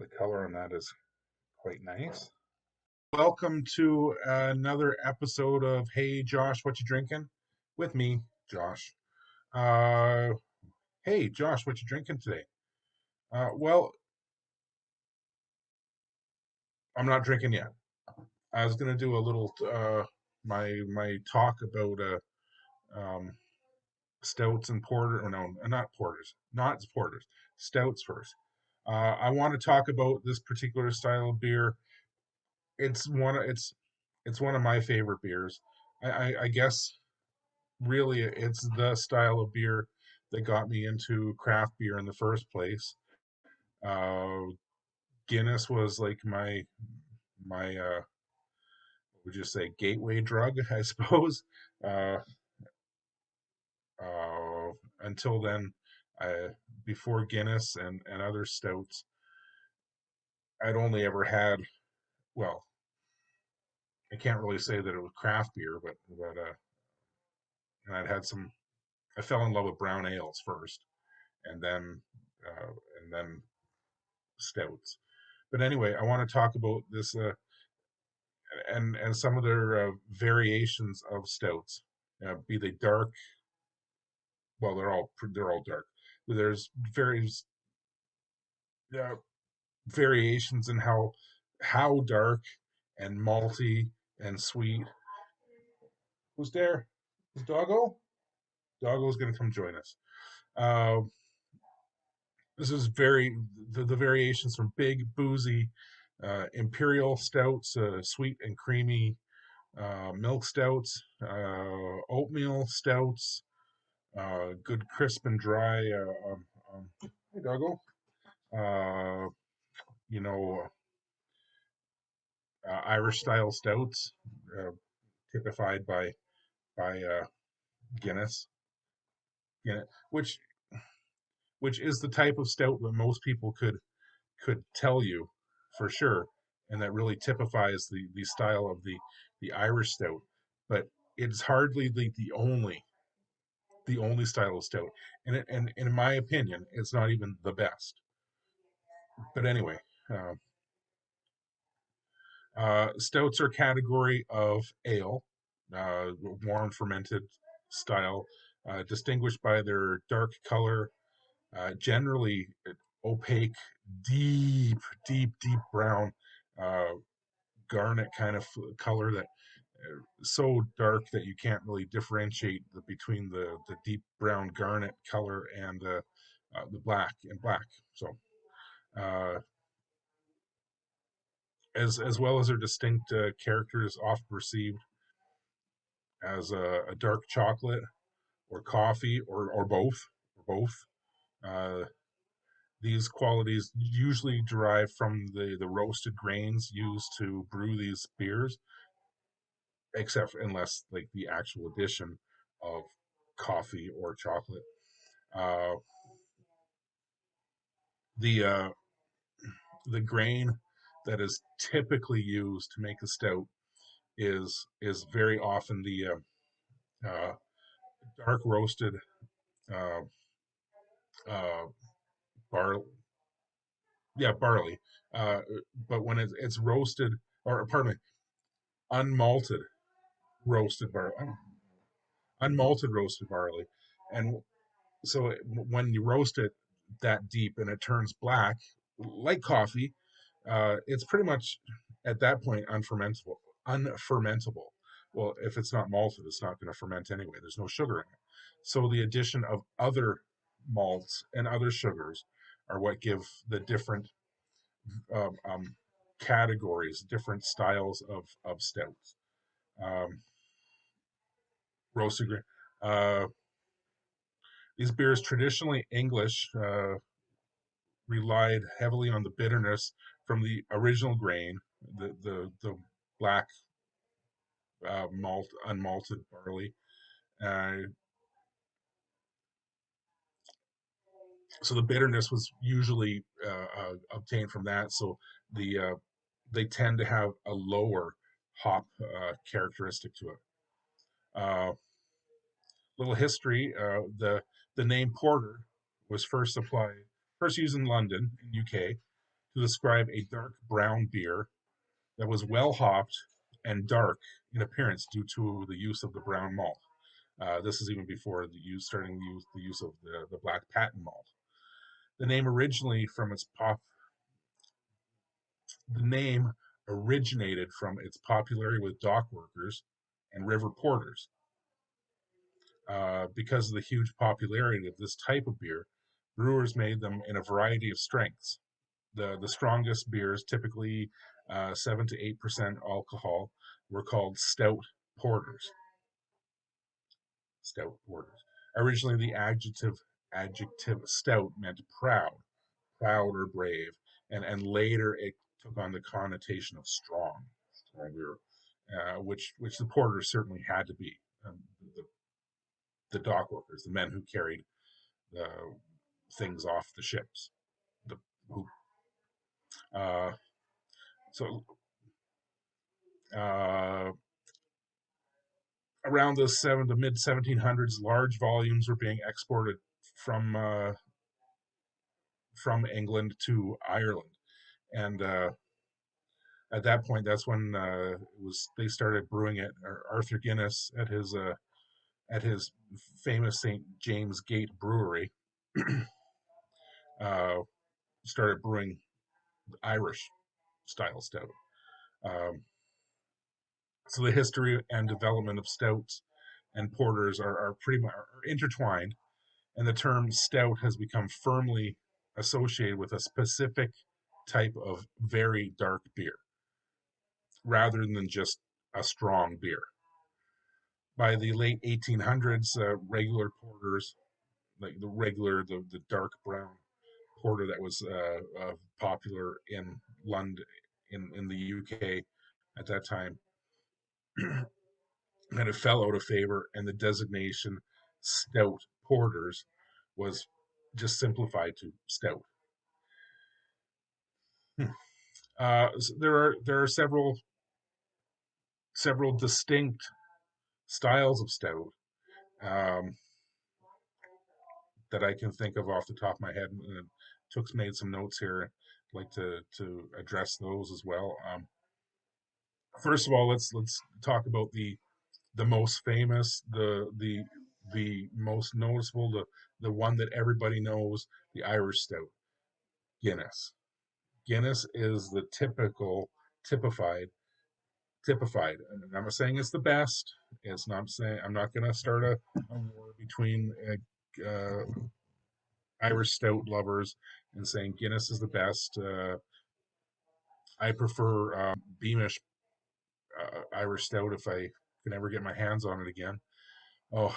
The color on that is quite nice. Welcome to another episode of Hey Josh, What You Drinking? With me, Josh. Uh, hey Josh, what you drinking today? Well, I'm not drinking yet. I was gonna do a little my talk about um, stouts and porter, or no, not porters, not porters, stouts first. I want to talk about this particular style of beer. It's one of my favorite beers. I guess really it's the style of beer that got me into craft beer in the first place. Uh, Guinness was like my what would you say, gateway drug, I suppose. Uh, uh, until then, I, before Guinness and other stouts, I'd only ever had, well, I can't really say that it was craft beer, but and I'd had some. I fell in love with brown ales first, and then uh, and then stouts. But anyway, I want to talk about this and some of their variations of stouts. Be they dark, well, they're all dark. There's various uh, variations in how dark and malty and sweet. Who's there? Is Doggo? Doggo's going to come join us. Uh, this is the variations from big boozy imperial stouts, sweet and creamy milk stouts, oatmeal stouts, good crisp and dry. Hey, Doggo. Uh, you know, Irish style stouts, uh, typified by Guinness. Yeah, which is the type of stout that most people could tell you for sure, and that really typifies the style of the Irish stout. But it's hardly the only style of stout, and in my opinion, it's not even the best. But anyway, uh, stouts are a category of ale, warm fermented style, distinguished by their dark color, generally opaque, deep, deep brown, uh, garnet kind of color that so dark that you can't really differentiate between the deep brown garnet color and the black and black. So uh, as well as their distinct characters, often perceived as a dark chocolate or coffee or both. Uh, these qualities usually derive from the roasted grains used to brew these beers, except unless like the actual addition of coffee or chocolate. Uh, the uh, the grain that is typically used to make a stout is very often the dark roasted uh, uh, bar yeah, barley. Uh, but when it's roasted, or pardon me, unmalted roasted barley, unmalted roasted barley, and so when you roast it that deep and it turns black, like coffee, it's pretty much at that point unfermentable. Unfermentable. Well, if it's not malted, it's not going to ferment anyway. There's no sugar in it. So the addition of other malts and other sugars are what give the different um, categories, different styles of stouts. Um, Roasted grain. Uh, these beers, traditionally English, relied heavily on the bitterness from the original grain, the black unmalted barley. Uh, so the bitterness was usually obtained from that. So the they tend to have a lower hop characteristic to it. Little history: the name porter was first used in London, in UK, to describe a dark brown beer that was well hopped and dark in appearance due to the use of the brown malt. This is even before starting to use the use of the black patent malt. The name originally from its pop The name originated from its popularity with dock workers and river porters. Because of the huge popularity of this type of beer, brewers made them in a variety of strengths. The strongest beers, typically 7 to 8% alcohol, were called porters. Stout porters. Originally, the adjective stout meant proud or brave, and later it took on the connotation of stronger, which the porters certainly had to be. The, the dock workers, the men who carried the things off the ships, the who uh, so uh, around the mid 1700s, large volumes were being exported from uh, from England to Ireland, and at that point, that's when they started brewing it. Arthur Guinness at his famous St. James Gate Brewery uh, started brewing Irish style stout. Um, so the history and development of stouts and porters are pretty much intertwined, and the term stout has become firmly associated with a specific type of very dark beer rather than just a strong beer. By the late 1800s, regular porters, like the dark brown porter that was popular in London, in the UK at that time, kind of fell out of favor, and the designation stout porters was just simplified to stout. So there are several distinct styles of stout um, that I can think of off the top of my head, and Took's made some notes here. I'd like to address those as well. First of all, let's talk about the most famous, the most noticeable, the one that everybody knows, the Irish Stout, Guinness. Guinness is the typified typified. And I'm not saying it's the best. It's not saying I'm not going to start a war between Irish Stout lovers and saying Guinness is the best. I prefer Beamish Irish Stout if I can ever get my hands on it again. Oh,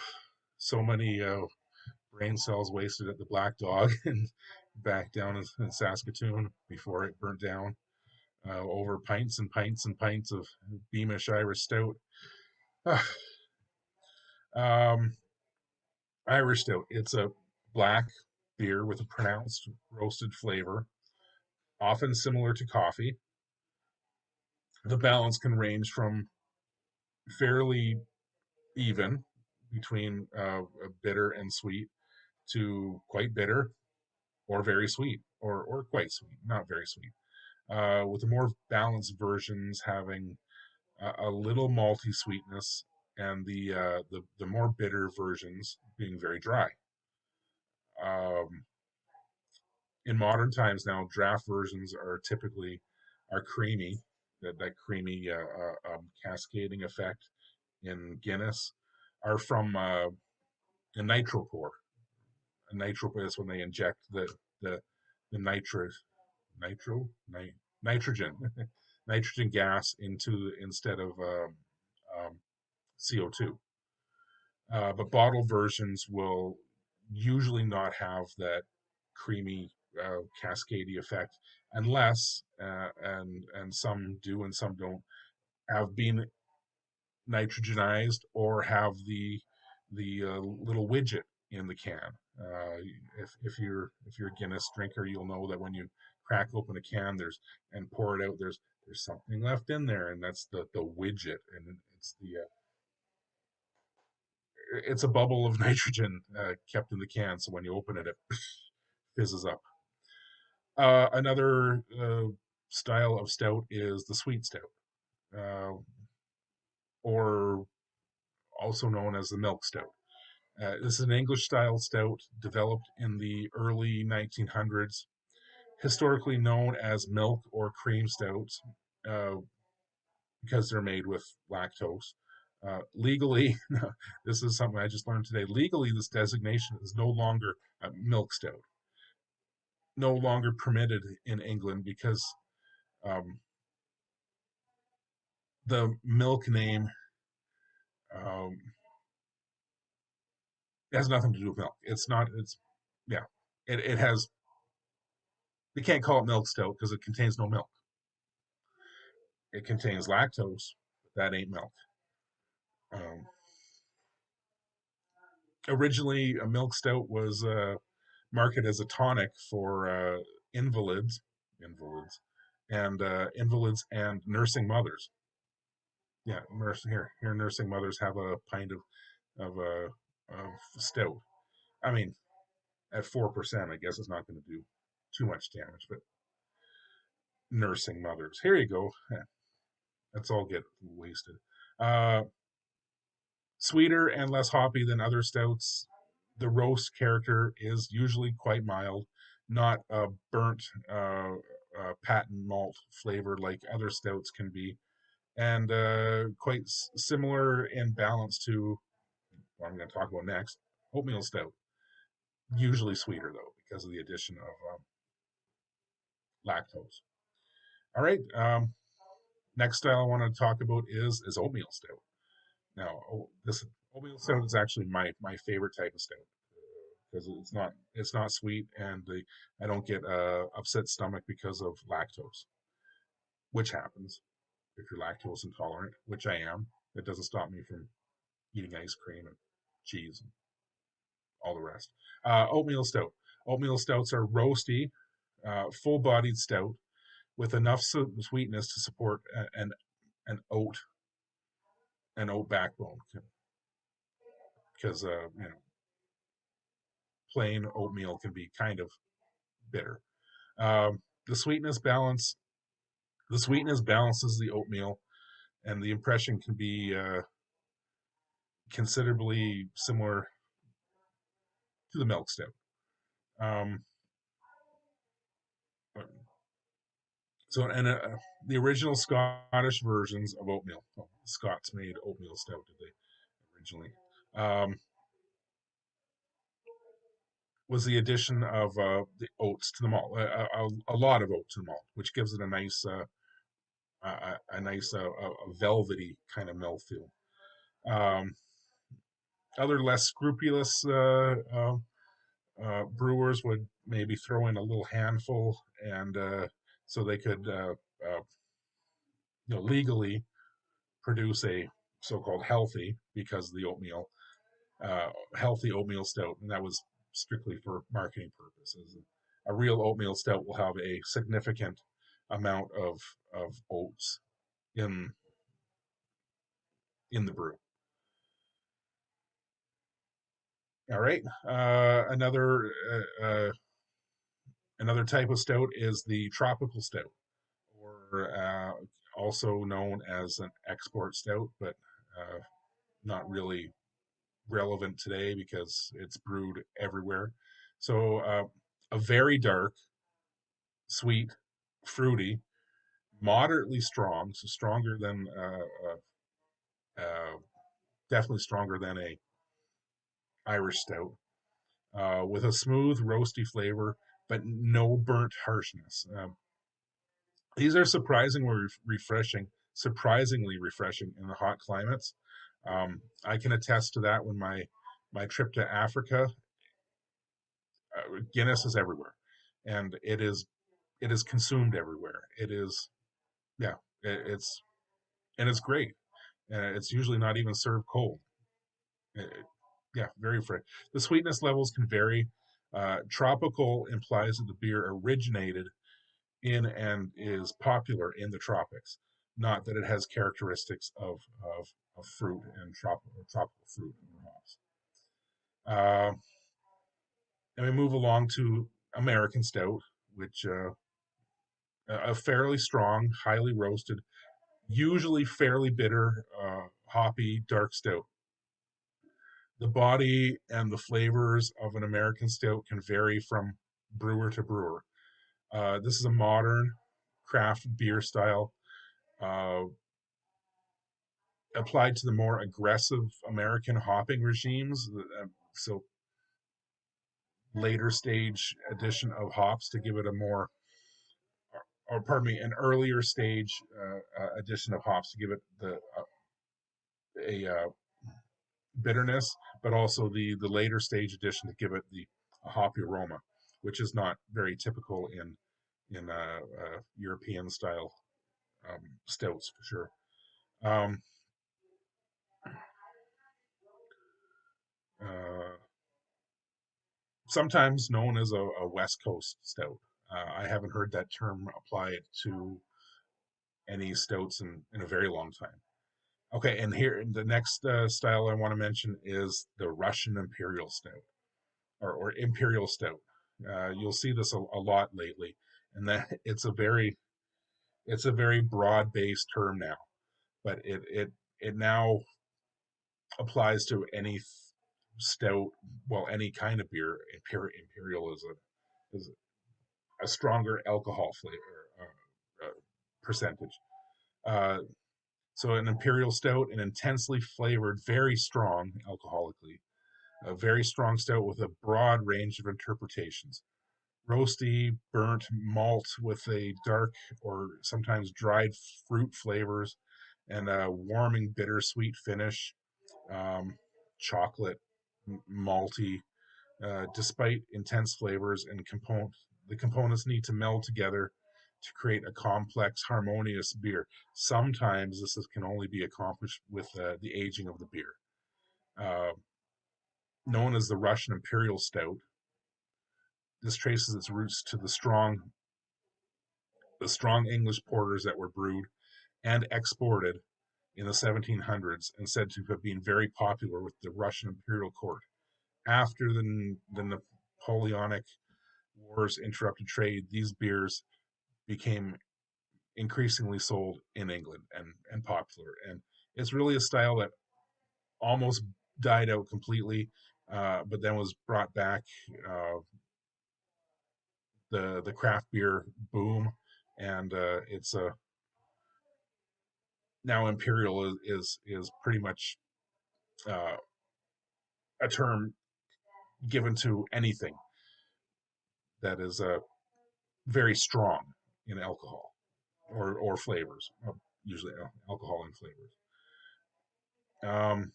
so many brain cells wasted at the Black Dog and back down in Saskatoon before it burnt down over pints and pints and pints of Beamish Irish Stout. um, Irish Stout. It's a black beer with a pronounced roasted flavor, often similar to coffee. The balance can range from fairly even between bitter and sweet to quite bitter or very sweet or quite sweet, not very sweet. With the more balanced versions having a little malty sweetness, and the more bitter versions being very dry. Um, in modern times now, draft versions are creamy, that creamy cascading effect in Guinness are from a nitro pour. A nitro pour is when they inject the the nitro ni- nitrogen nitrogen gas into instead of um, CO2. But bottle versions will usually not have that creamy cascadey effect unless and some do and some don't have been nitrogenized or have the little widget in the can. If you're a Guinness drinker, you'll know that when you crack open a can, and pour it out, there's something left in there, and that's the widget, and it's a bubble of nitrogen kept in the can. So when you open it, it fizzes up. Another style of stout is the sweet stout, uh, or also known as the milk stout. This is an English style stout developed in the early 1900s, historically known as milk or cream stouts, uh, because they're made with lactose. Legally, this is something I just learned today. Legally, this designation is no longer a milk stout, no longer permitted in England because um, the milk name um, has nothing to do with milk. It's not. It's yeah. It has. They can't call it milk stout because it contains no milk. It contains lactose. But that ain't milk. Um, Originally, a milk stout was marketed as a tonic for invalids, invalids, and invalids and nursing mothers. Yeah, here nursing mothers have a pint of stout. I mean, at 4%, I guess it's not going to do too much damage, but nursing mothers. Here you go. Let's all get wasted. Uh, Sweeter and less hoppy than other stouts. The roast character is usually quite mild, not a burnt patent malt flavor like other stouts can be, and quite similar in balance to what I'm going to talk about next, oatmeal stout. Usually sweeter though because of the addition of lactose. All right, next style I want to talk about is oatmeal stout. Now, this oatmeal stout is actually my favorite type of stout because it's not sweet and I don't get upset stomach because of lactose, which happens if you're lactose intolerant, which I am. It doesn't stop me from eating ice cream and cheese and all the rest. Oatmeal stout. Oatmeal stouts are roasty, full-bodied stout with enough sweetness to support an oat an oat backbone because plain oatmeal can be kind of bitter. Um, the sweetness balance the sweetness balances the oatmeal, and the impression can be considerably similar to the milk stout. Um, so, and the original Scottish versions of oatmeal, well, Scots made oatmeal stout, did they originally? Um, was the addition of the oats to the malt, a lot of oats to the malt, which gives it a nice a velvety kind of mouthfeel. Um, Other less scrupulous brewers would maybe throw in a little handful, and so they could legally produce a so-called healthy, because of the oatmeal, healthy oatmeal stout, and that was strictly for marketing purposes. A real oatmeal stout will have a significant amount of oats in in the brew. All right, another type of stout is the tropical stout, or also known as an export stout, but uh, not really relevant today because it's brewed everywhere. So, a very dark, sweet, fruity, moderately strong, so stronger than definitely stronger than a Irish stout, with a smooth, roasty flavor, but no burnt harshness. These are surprisingly refreshing in the hot climates. I can attest to that. When my trip to Africa, Guinness is everywhere, and it is consumed everywhere. It is, yeah, it's and it's great. It's usually not even served cold. Yeah, very fresh. The sweetness levels can vary. Tropical implies that the beer originated in and is popular in the tropics, not that it has characteristics of fruit and tropical fruit and hops. Uh, and we move along to American stout, which a fairly strong, highly roasted, usually fairly bitter, hoppy dark stout. The body and the flavors of an American stout can vary from brewer to brewer. This is a modern craft beer style uh, applied to the more aggressive American hopping regimes. So later stage addition of hops to give it a more, or pardon me, an earlier stage addition of hops to give it a bitterness, but also the later stage addition to give it the hoppy aroma, which is not very typical in European style stouts for sure. Um, uh, Sometimes known as a West Coast stout. I haven't heard that term applied to any stouts in a very long time. Okay, and here the next style I want to mention is the Russian Imperial Stout or Imperial Stout. You'll see this a lot lately, and that it's a very broad based term now, but it now applies to any stout, well, any kind of beer. Imperial is a stronger alcohol flavor percentage. Uh, so an imperial stout, an intensely flavored, very strong alcoholically, a very strong stout with a broad range of interpretations. Roasty, burnt malt with a dark or sometimes dried fruit flavors and a warming, bittersweet finish. Chocolate, malty, despite intense flavors and the components need to meld together to create a complex, harmonious beer. Sometimes can only be accomplished with the aging of the beer. Uh, Known as the Russian Imperial Stout, this traces its roots to the strong English porters that were brewed and exported in the 1700s and said to have been very popular with the Russian imperial court. After the Napoleonic Wars interrupted trade, these beers became increasingly sold in England and popular. And it's really a style that almost died out completely, but then was brought back. The craft beer boom, and it's a now imperial is pretty much uh, a term given to anything that is very strong in alcohol or flavors, usually alcohol and flavors. Um,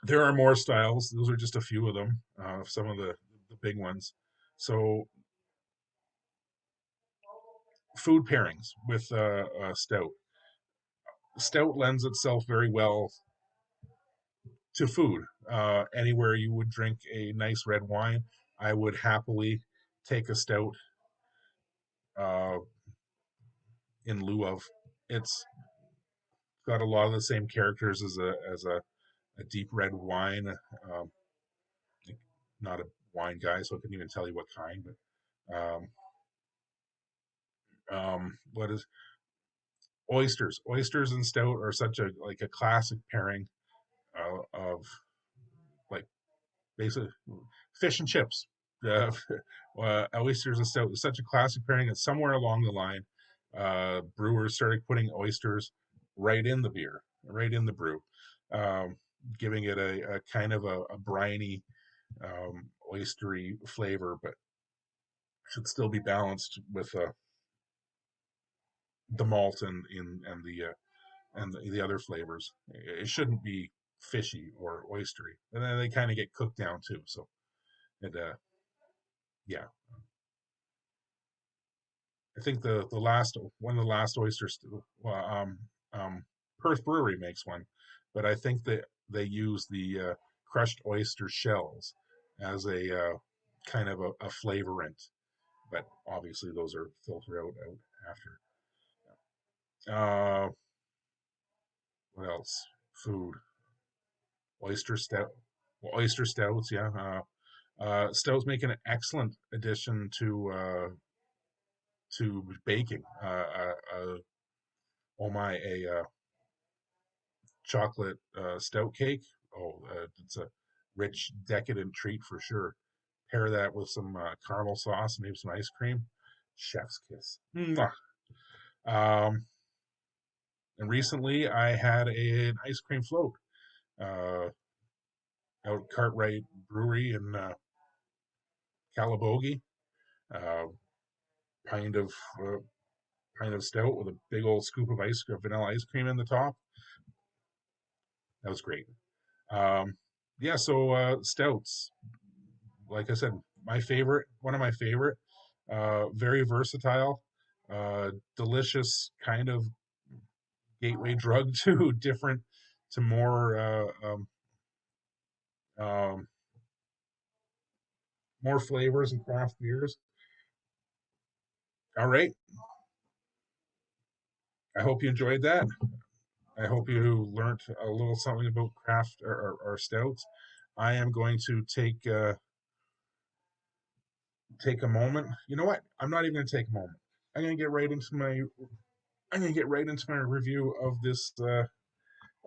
there are more styles. Those are just a few of them, some of the big ones. So, food pairings with stout. Stout lends itself very well to food. Anywhere you would drink a nice red wine, I would happily take a stout uh, in lieu of. It's got a lot of the same characters as a deep red wine. Not a wine guy, so I couldn't even tell you what kind. But what is oysters? Oysters and stout are such a classic pairing of like basically fish and chips. Uh, Oysters and stout is such a classic pairing that somewhere along the line, brewers started putting oysters right in the beer, right in the brew, um, giving it a kind of a briny, oystery flavor, but should still be balanced with the malt and the other flavors. It shouldn't be fishy or oystery, and then they kind of get cooked down too. So it yeah, I think the last one of the last oysters, well, Perth Brewery makes one, but I think that they use the crushed oyster shells as a kind of a flavorant, but obviously those are filtered out after. Uh, what else? Food, oyster stout, well, oyster stouts, yeah. Stouts make an excellent addition to to baking. Oh my, a chocolate stout cake. Oh, it's a rich, decadent treat for sure. Pair that with some caramel sauce, maybe some ice cream. Chef's kiss. Mwah. Um, and recently, I had an ice cream float uh, out at Cartwright Brewery in Calabogie. Uh, pint of uh, pint of stout with a big old scoop of vanilla ice cream in the top. That was great. Um, yeah, so stouts, like I said, my favorite, one of my favorite, very versatile, delicious kind of gateway drug to different, to um, more flavors and craft beers. All right, I hope you enjoyed that. I hope you learned a little something about craft or stouts. I am going to take a moment. You know what? I'm not even going to take a moment. I'm going to get right into my I'm going to get right into my review of this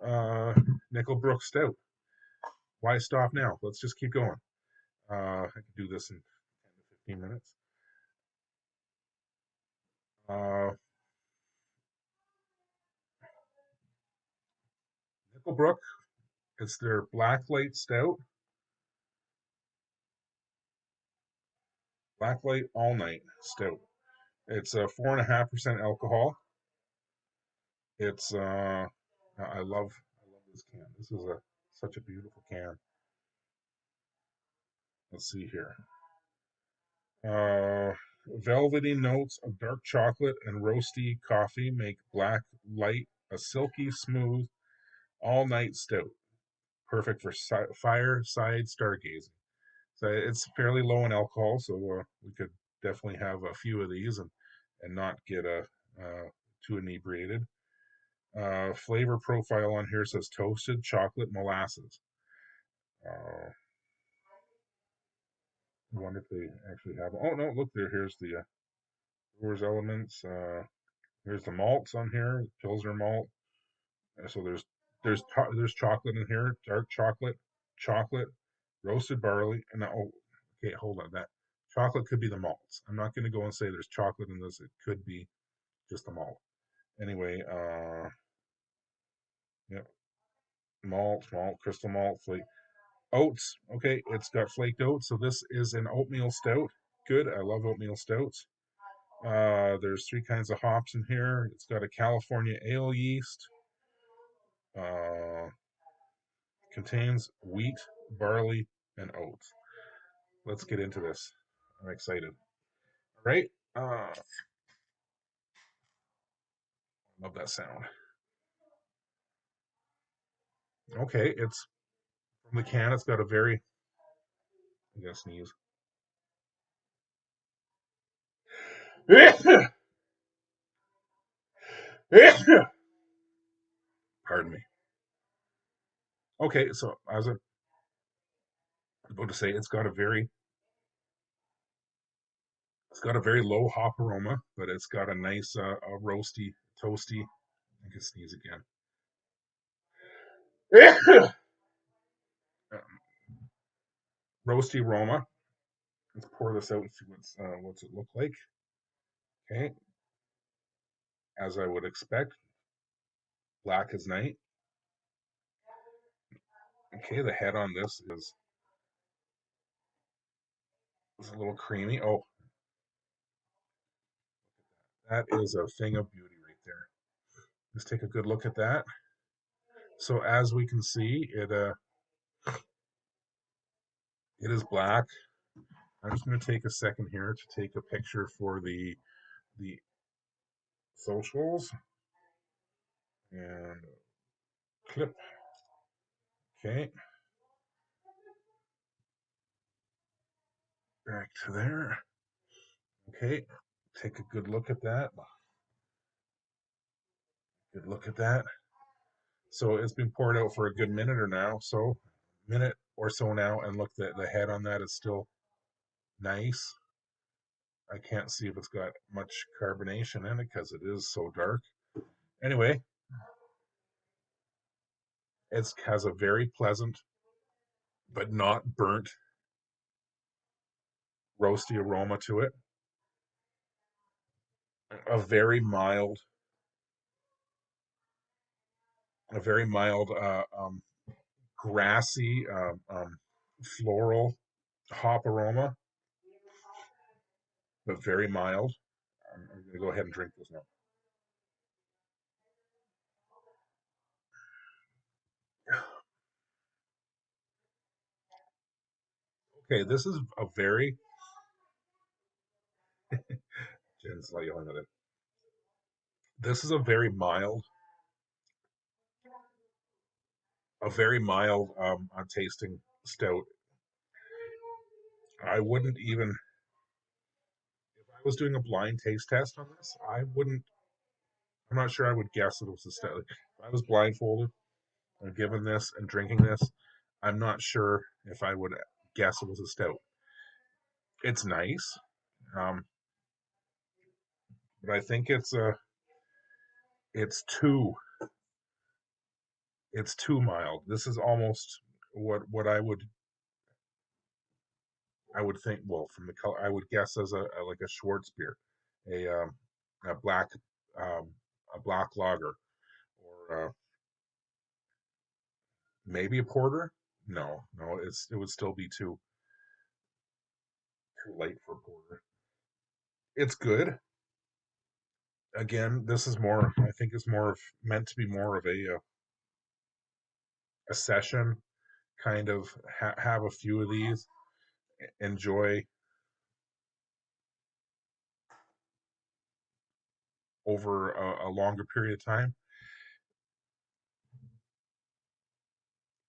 Nickelbrook stout. Why stop now? Let's just keep going. I can do this in 10 to 15 minutes. Uh, Nickelbrook, it's their Blacklight Stout, Blacklight All Night Stout. It's a 4.5% alcohol. It's I love this can. This is a such a beautiful can. Let's see here. Uh, Velvety notes of dark chocolate and roasty coffee make Black Light a silky smooth all night stout, perfect for fireside stargazing. So it's fairly low in alcohol, so we could definitely have a few of these and not get too inebriated. Flavor profile on here says toasted chocolate molasses. Uh, I wonder if they actually have. Oh no, look there. Here's the brewer's elements. Here's the malts on here. Pilsner malt. So there's chocolate in here. Dark chocolate, chocolate, roasted barley, and oh, okay, hold on. That chocolate could be the malts. I'm not going to go and say there's chocolate in this. It could be just the malt. Anyway, yeah, malt, crystal malt, flake oats. Okay, it's got flaked oats. So this is an oatmeal stout. Good. I love oatmeal stouts. There's three kinds of hops in here. It's got a California ale yeast. Uh, Contains wheat, barley, and oats. Let's get into this. I'm excited. All right. Love that sound. Okay, it's from the can. It's got a very. I'm gonna sneeze. Pardon me. Okay, so as I was about to say, it's got a very low hop aroma, but it's got a nice roasty, toasty. I can sneeze again. Roasty aroma. Let's pour this out and see what's it look like. Okay, as I would expect, black as night. Okay, the head on this is a little creamy. Oh, that is a thing of beauty right there. Let's take a good look at that. So as we can see, it is black. I'm just going to take a second here to take a picture for the socials and clip. Okay, back to there. Okay, take a good look at that. Good look at that. So it's been poured out for a good minute or so now, and look, the head on that is still nice. I can't see if it's got much carbonation in it because it is so dark. Anyway, it has a very pleasant but not burnt roasty aroma to it. A very mild, a very mild, grassy, floral hop aroma, but very mild. I'm going to go ahead and drink this now. Okay, this is a very Jen's yelling at it. This is a very mild tasting stout. I wouldn't even if I was doing a blind taste test on this. I wouldn't. I'm not sure I would guess it was a stout. Like, if I was blindfolded and given this and drinking this, I'm not sure if I would guess it was a stout. It's nice, um, but I think it's too it's too mild. This is almost what I would think. Well, from the color, I would guess as a like a Schwartz beer, a a black um, a black lager, or maybe a porter. No, no, it would still be too late for a porter. It's good. Again, this is more. I think it's more of meant to be more of a session kind of have a few of these, enjoy over a longer period of time.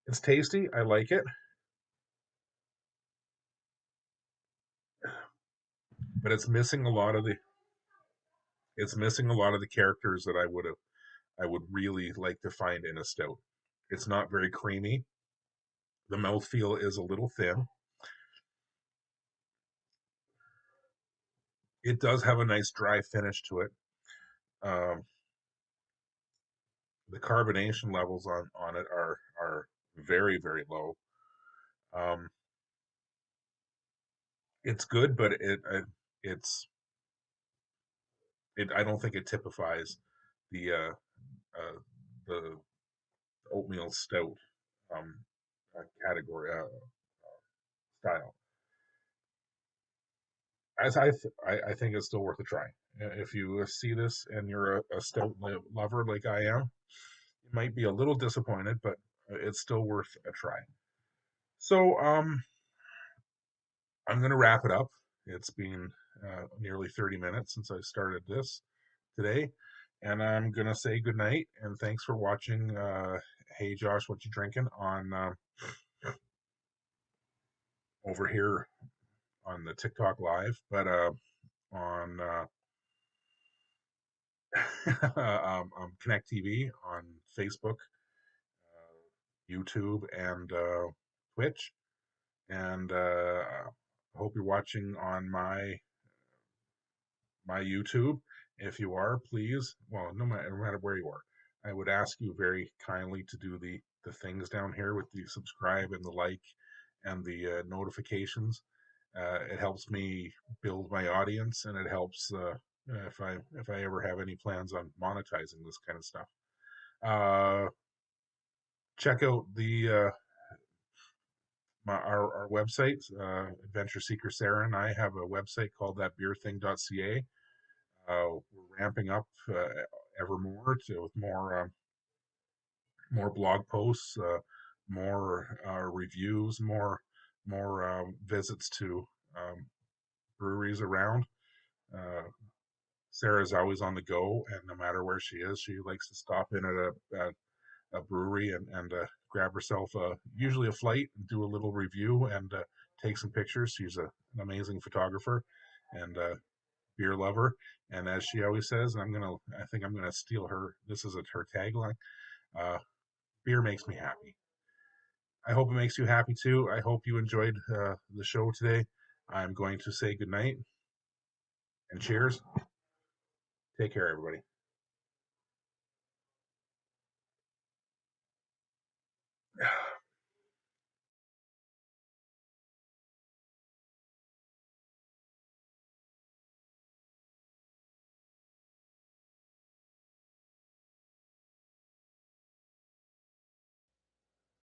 It's tasty. I like it, but it's missing a lot of the characters that I would really like to find in a stout. It's not very creamy. The mouthfeel is a little thin. It does have a nice dry finish to it. Um, the carbonation levels on it are very low. Um, it's good, but it's I don't think it typifies the the oatmeal stout um, category style. As I think it's still worth a try. If you see this and you're a stout lover like I am, you might be a little disappointed, but it's still worth a try. So I'm going to wrap it up. It's been nearly 30 minutes since I started this today, and I'm going to say goodnight and thanks for watching. Hey Josh, what you drinking on over here on the TikTok live, but on Connect TV on Facebook, YouTube, and Twitch. And I hope you're watching on my YouTube. If you are, please, well, no matter where you are, I would ask you very kindly to do the things down here with the subscribe and the like and the notifications. It helps me build my audience, and it helps if I ever have any plans on monetizing this kind of stuff. Uh, check out the our website. Adventure Seeker Sarah and I have a website called thatbeerthing.ca. We're ramping up ever more with more blog posts, more reviews, more visits to breweries around. Uh, Sarah's always on the go, and no matter where she is, she likes to stop in at a brewery and grab herself usually a flight and do a little review and take some pictures. She's an amazing photographer and beer lover. And as she always says, and I think I'm gonna steal her. This is her tagline. Uh, Beer makes me happy. I hope it makes you happy too. I hope you enjoyed the show today. I'm going to say goodnight. And cheers. Take care, everybody.